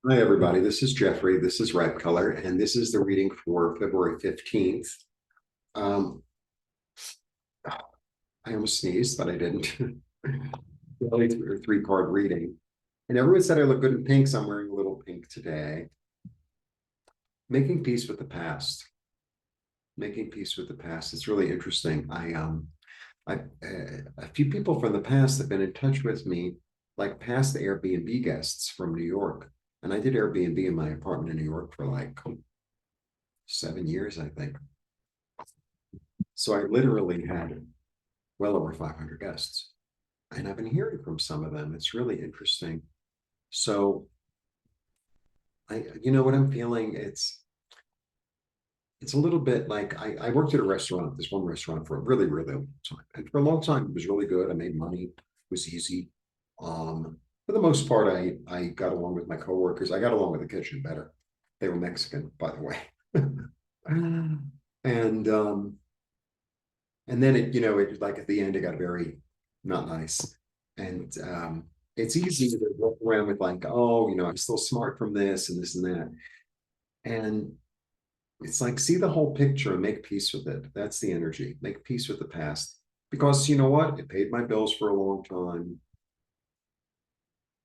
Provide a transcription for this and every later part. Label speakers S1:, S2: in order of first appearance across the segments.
S1: Hi, everybody. This is Jeffrey. This is Ripecolor, and this is the reading for February 15th. Um, I almost sneezed, but I didn't. Really, three card reading. And everyone said I look good in pink, so I'm wearing a little pink today. Making peace with the past. Making peace with the past. It's really interesting. A few people from the past have been in touch with me, like past Airbnb guests from New York. And I did Airbnb in my apartment in New York for like 7 years, I think. So I literally had well over 500 guests. And I've been hearing from some of them. It's really interesting. So you know what I'm feeling? It's a little bit like I worked at a restaurant, this one restaurant for a really, really long time. And for a long time, it was really good. I made money. It was easy. For the most part, I got along with my coworkers. I got along with the kitchen better. They were Mexican, by the way. and and then it like at the end it got very not nice. And it's easy to walk around with like, oh, I'm still smart from this and this and that. And it's like, see the whole picture and make peace with it. That's the energy. Make peace with the past. Because you know what? It paid my bills for a long time,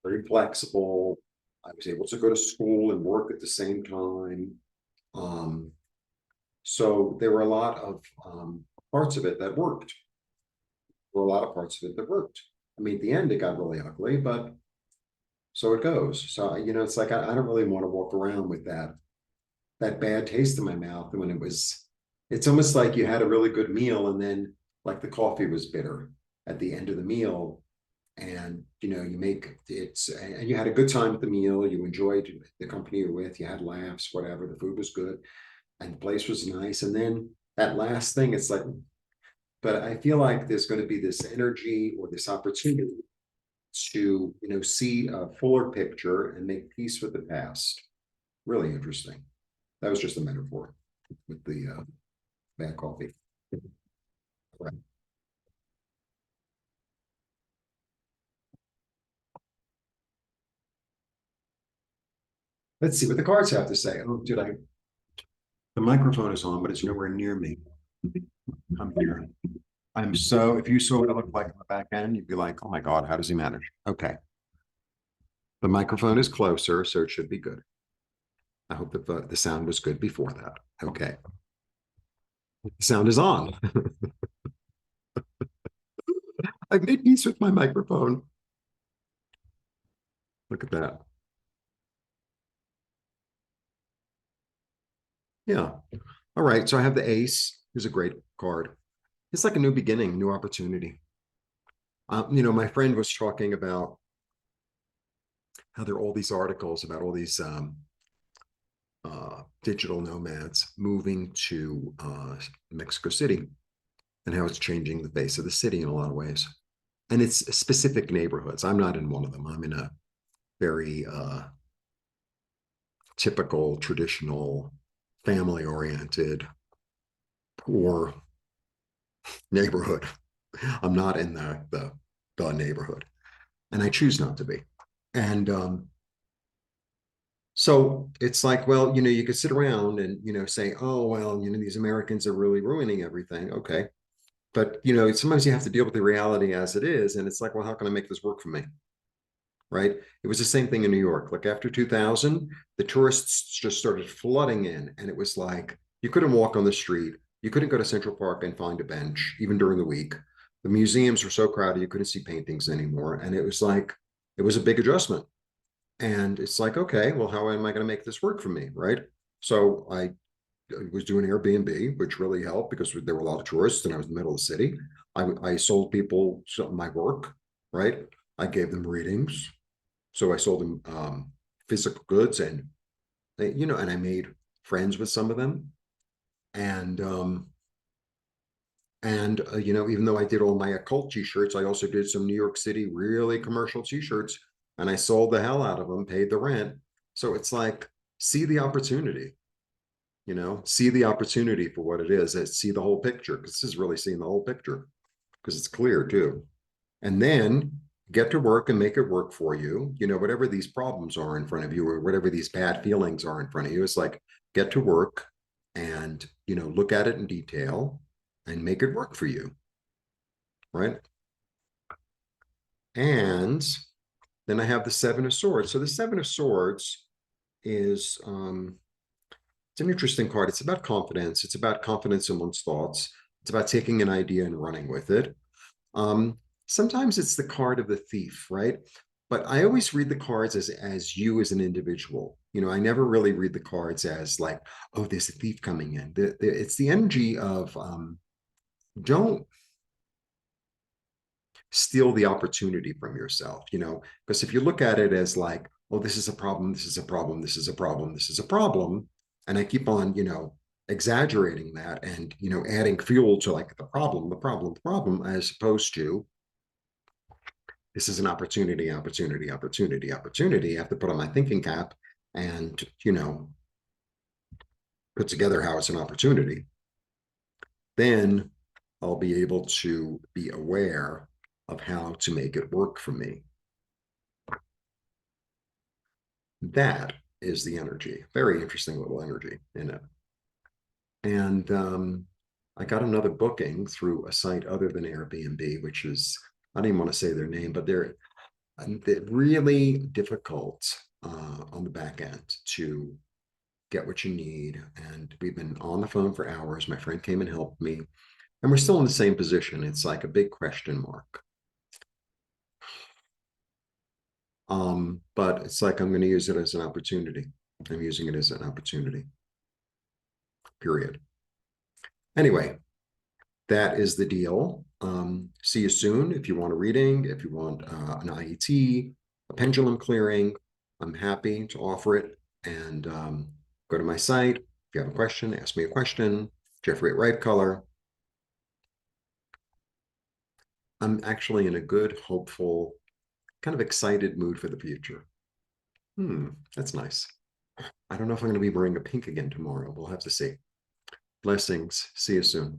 S1: very flexible. I was able to go to school and work at the same time. Um, so there were a lot of parts of it that worked. There were a lot of parts of it that worked. I mean, at the end, it got really ugly, but so it goes. So, it's like I don't really want to walk around with that bad taste in my mouth when it's almost like you had a really good meal and then like the coffee was bitter at the end of the meal. And you make it's and you had a good time at the meal, you enjoyed the company you're with, you had laughs, whatever, the food was good, and the place was nice. And then that last thing, it's like, but I feel like there's going to be this energy or this opportunity to see a fuller picture and make peace with the past. Really interesting. That was just a metaphor with the bad coffee. Right. Let's see what the cards have to say. Oh, did I? The microphone is on, but it's nowhere near me. I'm here. If you saw what I looked like on the back end, you'd be like, oh my God, how does he manage? Okay. The microphone is closer, so it should be good. I hope that the sound was good before that. Okay. The sound is on. I've made peace with my microphone. Look at that. Yeah. All right. So I have the ace. Here's a great card. It's like a new beginning, new opportunity. My friend was talking about how there are all these articles about all these digital nomads moving to Mexico City and how it's changing the face of the city in a lot of ways. And it's specific neighborhoods. I'm not in one of them. I'm in a very typical, traditional, family oriented, poor neighborhood. I'm not in the neighborhood, and I choose not to be. And so it's like, well, you could sit around and say, oh well, these Americans are really ruining everything. Okay, but sometimes you have to deal with the reality as it is, and it's like, well, how can I make this work for me? Right? It was the same thing in New York. Like after 2000, the tourists just started flooding in, and it was like you couldn't walk on the street. You couldn't go to Central Park and find a bench, even during the week. The museums were so crowded, you couldn't see paintings anymore. And it was like, it was a big adjustment. And it's like, okay, well, how am I going to make this work for me? Right. So I was doing Airbnb, which really helped because there were a lot of tourists and I was in the middle of the city. I sold people my work, right? I gave them readings. So I sold them physical goods and and I made friends with some of them. And even though I did all my occult t-shirts, I also did some New York City really commercial t-shirts, and I sold the hell out of them, paid the rent. So it's like, see the opportunity, see the opportunity for what it is, and see the whole picture, because this is really seeing the whole picture because it's clear too. And then get to work and make it work for you. You know, whatever these problems are in front of you or whatever these bad feelings are in front of you, it's like get to work and, you know, look at it in detail and make it work for you. Right. And then I have the Seven of Swords. So the Seven of Swords is it's an interesting card. It's about confidence. It's about confidence in one's thoughts. It's about taking an idea and running with it. Um, Sometimes it's the card of the thief, right? But I always read the cards as you as an individual. You know, I never really read the cards as like, oh, there's a thief coming in. It's the energy of don't steal the opportunity from yourself, you know, because if you look at it as like, oh, this is a problem, this is a problem, this is a problem, this is a problem, and I keep on, you know, exaggerating that and, you know, adding fuel to like the problem, the problem, the problem, as opposed to this is an opportunity, opportunity, opportunity, opportunity. I have to put on my thinking cap and, you know, put together how it's an opportunity. Then I'll be able to be aware of how to make it work for me. That is the energy. Very interesting little energy in it. And I got another booking through a site other than Airbnb, which is, I don't even want to say their name, but they're really difficult on the back end to get what you need. And we've been on the phone for hours. My friend came and helped me. And we're still in the same position. It's like a big question mark. But it's like I'm going to use it as an opportunity. I'm using it as an opportunity, period. Anyway, that is the deal. See you soon. If you want a reading, if you want an IET, a pendulum clearing, I'm happy to offer it. And go to my site. If you have a question, ask me a question. Jeffrey at Ripecolor. I'm actually in a good, hopeful, kind of excited mood for the future. That's nice. I don't know if I'm going to be wearing a pink again tomorrow. We'll have to see. Blessings. See you soon.